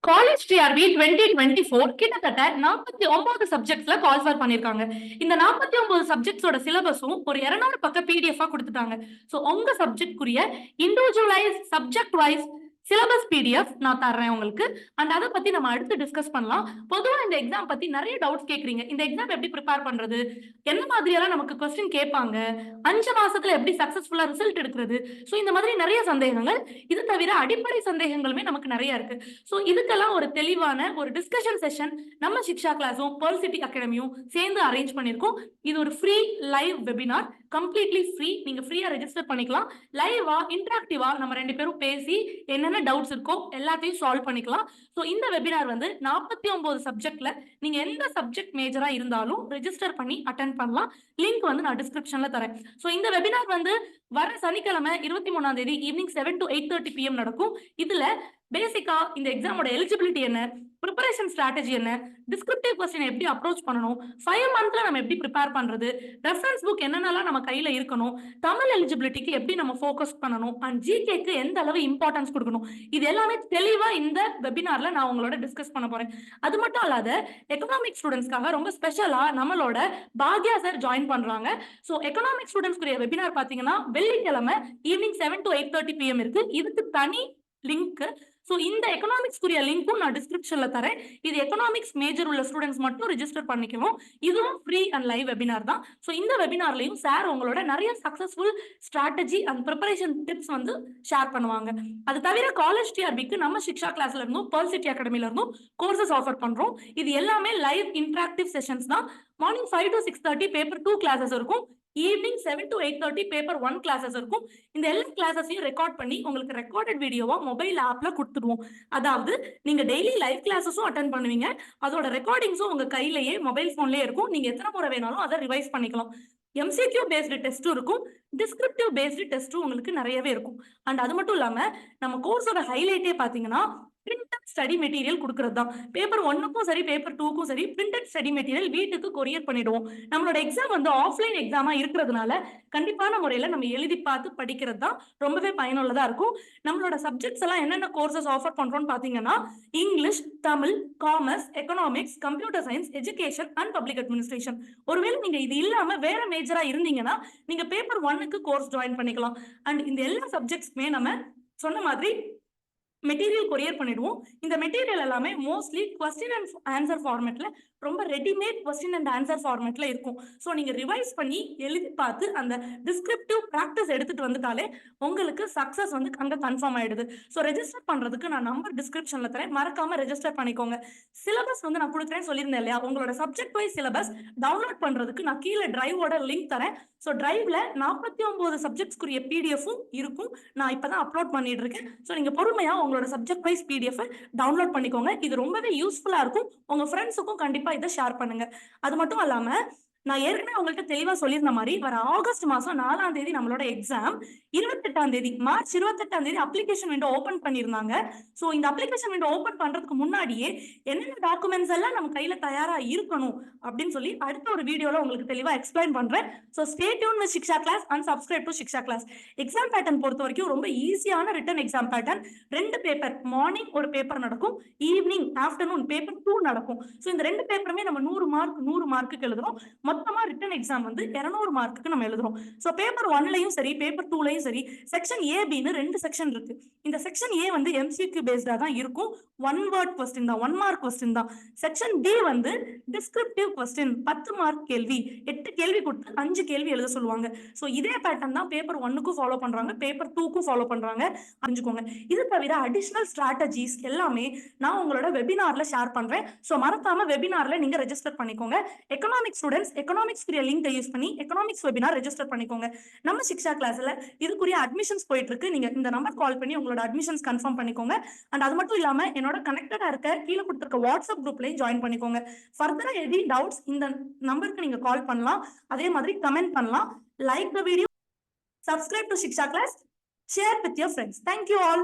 College TRP 2024 கிட்டத்தட்ட 49 சப்ஜெக்ட்ஸ்ல call for பண்ணிருக்காங்க. இந்த 49 சப்ஜெக்ட்ஸோட சிலபஸும் ஒரு 200 பக்க பிடிஎஃப் குடுத்துட்டாங்க. சோ உங்க சப்ஜெக்ட்க்குரிய individualise subject wise syllabus PDF நான் தர்றேன் உங்களுக்கு. அண்ட் அத பத்தி நம்ம அடுத்து டிஸ்கஸ் பண்ணலாம். பொதுவா இந்த எக்ஸாம் பத்தி நிறைய டவுட்ஸ் கேக்குறீங்க. இந்த எக்ஸாம் எப்படி ப்ரிப்பேர் பண்றது? என்ன மாதிரியெல்லாம் நமக்கு கொஸ்டின் கேட்பாங்க? 5 மாசத்துல எப்படி சக்சஸ்ஃபுல்லா ரிசல்ட் எடுக்கிறது? சோ இந்த மாதிரி நிறைய சந்தேகங்கள். இது தவிர அடிப்படை சந்தேகங்களுமே நமக்கு நிறைய இருக்கு. சோ இதுக்கெல்லாம் ஒரு தெளிவான ஒரு டிஸ்கஷன் செஷன் நம்ம சிக்ஷா கிளாஸும் பெர்ல் சிட்டி அகாடமியும் சேர்ந்து அரேஞ்ச் பண்ணிருக்கோம். இது ஒரு free live webinar, completely free. நீங்க ஃப்ரீயா ரெஜிஸ்டர் பண்ணிக்கலாம். லைவா இன்டராக்டிவா நம்ம ரெண்டு பேரும் பேசி என்னென்ன டவுட்ஸ் இருக்கோ எல்லாத்தையும் சால்வ் பண்ணிக்கலாம். சோ இந்த வெபினார் வந்து 49 சப்ஜெக்ட்ல நீங்க எந்த சப்ஜெக்ட் மேஜரா இருந்தாலும் ரெஜிஸ்டர் பண்ணி அட்டென்ட் பண்ணலாம். லிங்க் வந்து நான் டிஸ்கிரிப்ஷன்ல தரேன். சோ இந்த வெபினார் வந்து வர சனிக்கிழமை 23ஆம் தேதி ஈவினிங் 7 to 8:30 PM நடக்கும். இதுல பேசிக்கா இந்த எக்ஸாமோட எலிஜிபிலிட்டி என்ன, ப்ரிப்பரேஷன் ஸ்ட்ராட்டஜி என்ன, டிஸ்கிரிப்டிவ் கொஸ்டின் எப்படி அப்ரோச் பண்ணணும், 5 மந்த்ல நம்ம எப்படி ப்ரிப்பேர் பண்றது, ரெஃபரன்ஸ் புக் என்னென்னலாம் நம்ம கையில இருக்கணும், தமிழ் எலிஜிபிலிட்டிக்கு எப்படி நம்ம ஃபோக்கஸ் பண்ணணும், அண்ட் ஜிகேக்கு எந்த அளவு இம்பார்ட்டன்ஸ் கொடுக்கணும், இது எல்லாமே தெளிவா இந்த வெபினார்ல நான் உங்களோட டிஸ்கஸ் பண்ண போறேன். அது மட்டும் அல்லாத எக்கனாமிக் ஸ்டூடெண்ட்ஸ்க்காக ரொம்ப ஸ்பெஷலா நம்மளோட பாக்யா சார் ஜாயின் பண்றாங்க. சோ எக்கனாமிக் ஸ்டூடெண்ட்ஸ்க்குரிய வெபினார் பாத்தீங்கன்னா வெள்ளிக்கிழமை ஈவினிங் 7 to 8:30 PM இருக்கு. இதுக்கு தனி லிங்க். சோ இந்த எக்கனாமிக்ஸ்க்குரிய லிங்க்கும் நான் டிஸ்கிரிப்ஷன்ல தரேன். இது எக்கனாமிக்ஸ் மேஜர் உள்ள ஸ்டூடெண்ட்ஸ் மட்டும் ரெஜிஸ்டர் பண்ணிக்கணும். இதுவும் ஃப்ரீ அண்ட் லைவ் வெபினார் தான். சோ இந்த வெபினார்லயும் சார் உங்களோட நிறைய successful strategy and preparation tips வந்து ஷேர் பண்ணுவாங்க. அது தவிர காலேஜ் டிஆர்பிக்கு நம்ம சிக்ஷா கிளாஸ்ல இருந்தும் பெர்ல் சிட்டி அகாடமில இருந்தும் கோர்சஸ் ஆஃபர் பண்றோம். இது எல்லாமே லைவ் இன்டராக்டிவ் செஷன்ஸ் தான். மார்னிங் 5 to 6:30 பேப்பர் 2 கிளாஸஸ் இருக்கும். ஈவினிங் 7 to 8:30 பேப்பர் 1 கிளாஸஸ் இருக்கும். இந்த எல்லா கிளாஸஸையும் ரெக்கார்ட் பண்ணி உங்களுக்கு ரெக்கார்டட் வீடியோவா மொபைல் ஆப்ல கொடுத்துருவோம். அதாவது நீங்க டெய்லி லைவ் கிளாஸஸும் அட்டென்ட் பண்ணுவீங்க. அதோட ரெக்கார்டிங்ஸும் உங்க கையிலேயே மொபைல் போன்லயே இருக்கும். நீங்க எத்தனை முறை வேணாலும் அதை ரிவைஸ் பண்ணிக்கலாம். எம்சிக்யூ பேஸ்டு டெஸ்ட்டும் இருக்கும். டிஸ்கிரிப்டிவ் பேஸ்டு டெஸ்ட்டும் உங்களுக்கு நிறையவே இருக்கும். அண்ட் அது மட்டும் இல்லாம நம்ம கோர்ஸோட ஹைலைட்டே பாத்தீங்கன்னா பிரிண்டட் ஸ்டடி மெட்டீரியல் கொடுக்கறது தான். பேப்பர் 1க்கும் சரி பேப்பர் 2க்கும் சரி பிரிண்டட் ஸ்டடி மெட்டீரியல் வீட்டுக்கு கொரியர் பண்ணிடுவோம். நம்மளோட எக்ஸாம் வந்து ஆஃப்லைன் எக்ஸாமா இருக்கிறதுனால கண்டிப்பான முறையில நம்ம எழுதி பார்த்து படிக்கிறது தான் ரொம்பவே பயனுள்ளதா இருக்கும். நம்மளோட சப்ஜெக்ட்ஸ் எல்லாம் என்னென்ன கோர்சஸ் ஆஃபர் பண்றோம்னு பாத்தீங்கன்னா English, Tamil, commerce, economics, computer science, education and public administration. ஒருவேளை நீங்க இது இல்லாம வேற மேஜரா இருந்தீங்கன்னா நீங்க பேப்பர் 1க்கு கோர்ஸ் ஜாயின் பண்ணிக்கலாம். அண்ட் இந்த எல்லா சப்ஜெக்ட்ஸ்மே நம்ம சொன்ன மாதிரி மெட்டீரியல் கொரியர் பண்ணிடுவோம். இந்த மெட்டீரியல் எல்லாமே மோஸ்ட்லி கொஸ்டின் அண்ட் ஆன்சர் ஃபார்மேட்ல ரொம்ப ரெடிமேட் கொஸ்டின் அண்ட் ஆன்சர் ஃபார்மேட்ல இருக்கும். ஸோ நீங்க ரிவைஸ் பண்ணி எழுதி பார்த்து அந்த டிஸ்கிரிப்டிவ் ப்ராக்டிஸ் எடுத்துட்டு வந்துட்டாலே உங்களுக்கு சக்சஸ் வந்து அங்க கன்ஃபார்ம் ஆயிடுது. ஸோ ரெஜிஸ்டர் பண்றதுக்கு நான் நம்பர் டிஸ்கிரிப்ஷன்ல தரேன், மறக்காம ரெஜிஸ்டர் பண்ணிக்கோங்க. சிலபஸ் வந்து நான் கொடுக்குறேன்னு சொல்லியிருந்தேன் இல்லையா, உங்களோட சப்ஜெக்ட் வைஸ் சிலபஸ் டவுன்லோட் பண்றதுக்கு நான் கீழே டிரைவோட லிங்க் தரேன். ஸோ டிரைவ்ல 49 சப்ஜெக்ட்ஸ்க்குரிய பிடிஎஃப்பும் இருக்கும். நான் இப்பதான் அப்லோட் பண்ணிட்டு இருக்கேன். ஸோ நீங்க பொறுமையா உங்களோட சப்ஜெக்ட் வைஸ் பிடிஎஃப் டவுன்லோட் பண்ணிக்கோங்க. இது ரொம்பவே யூஸ்ஃபுல்லா இருக்கும். உங்க ஃப்ரெண்ட்ஸுக்கும் கண்டிப்பா இதை ஷேர் பண்ணுங்க. அது மட்டும் இல்லாம நான் ஏற்கனவே உங்கள்கிட்ட தெளிவா சொல்லியிருந்த மாதிரி வர ஆகஸ்ட் மாசம் 4ஆம் தேதி நம்மளோட எக்ஸாம், 28ஆம் தேதி மார்ச் 28ஆம் தேதி அப்ளிகேஷன் விண்டோ ஓபன் பண்ணிருந்தாங்க. சோ இந்த அப்ளிகேஷன் விண்டோ ஓபன் பண்றதுக்கு முன்னாடியே என்னென்ன டாக்குமெண்ட்ஸ் எல்லாம் நம்ம கையில தயாரா இருக்கணும் அப்படின்னு சொல்லி அடுத்த ஒரு வீடியோல உங்களுக்கு தெளிவா எக்ஸ்பிளைன் பண்றேன். So stay tuned with Shiksha class and subscribe to Shiksha class. Exam pattern பொறுத்த வரைக்கும் ரொம்ப ஈஸியான written exam pattern. 2 paper, morning ஒரு பேப்பர் நடக்கும், ஈவினிங் ஆஃப்டர்நூன் பேப்பர் 2 நடக்கும். சோ இந்த 2 பேப்பருமே நம்ம 100 மார்க்குக்கு எழுதுறோம். மொத்தமா ரிட்டன் எக்ஸாம் வந்து 200 மார்க்குக்கு நம்ம எழுதுறோம். சோ பேப்பர் 1லயும் சரி பேப்பர் 2லயும் சரி செக்ஷன் ஏ பின்னு 2 செக்ஷன் இருக்கு. இந்த செக்ஷன் ஏ வந்து எம்சிக்யூ பேஸ்டா தான் இருக்கும். 1 வேர்ட் கொஸ்டின் தான், 1 மார்க் கொஸ்டின் தான். செக்ஷன் டி வந்து டிஸ்கிரிப்டிவ் கொஸ்டின், 10 மார்க் கேள்வி, 8 கேள்வி கொடுத்து 5 கேள்வி எழுத சொல்லுவாங்க. சோ இதே பேட்டர்ன் தான் பேப்பர் 1க்கும் ஃபாலோ பண்றாங்க, பேப்பர் 2க்கும் ஃபாலோ பண்றாங்க. அறிஞ்சுக்கோங்க. இது தவிர அடிஷனல் ஸ்ட்ராட்டஜிஸ் எல்லாமே நான் உங்களோட வெபினார்ல ஷேர் பண்றேன். சோ மறக்காம வெபினார்ல நீங்க ரெஜிஸ்டர் பண்ணிக்கோங்க. எக்கனாமிக் ஸ்டூடெண்ட்ஸ் எக்கனாமிக்ஸ்க்குரிய லிங்க் யூஸ் பண்ணி எக்கனாமிக்ஸ் வெபினார் ரெஜிஸ்டர் பண்ணிக்கோங்க. நம்ம சிக்ஷா கிளாஸ்ல இதுக்குரிய அட்மிஷன்ஸ் போயிட்டு இருக்கு. நீங்க இந்த நம்பர் கால் பண்ணி உங்களோட அட்மிஷன்ஸ் கன்ஃபார்ம் பண்ணிக்கோங்க. அண்ட் அது மட்டும் இல்லாம என்னோட கனெக்டடா இருக்க கீழே கொடுத்திருக்க வாட்ஸ்அப் குரூப்லயும் ஜாயின் பண்ணிக்கோங்க. ஃபர்தரா எனி டவுட்ஸ் இந்த நம்பருக்கு நீங்க கால் பண்ணலாம். அதே மாதிரி கமெண்ட் பண்ணலாம். Like the video, subscribe to Shiksha class, share with your friends. Thank you all.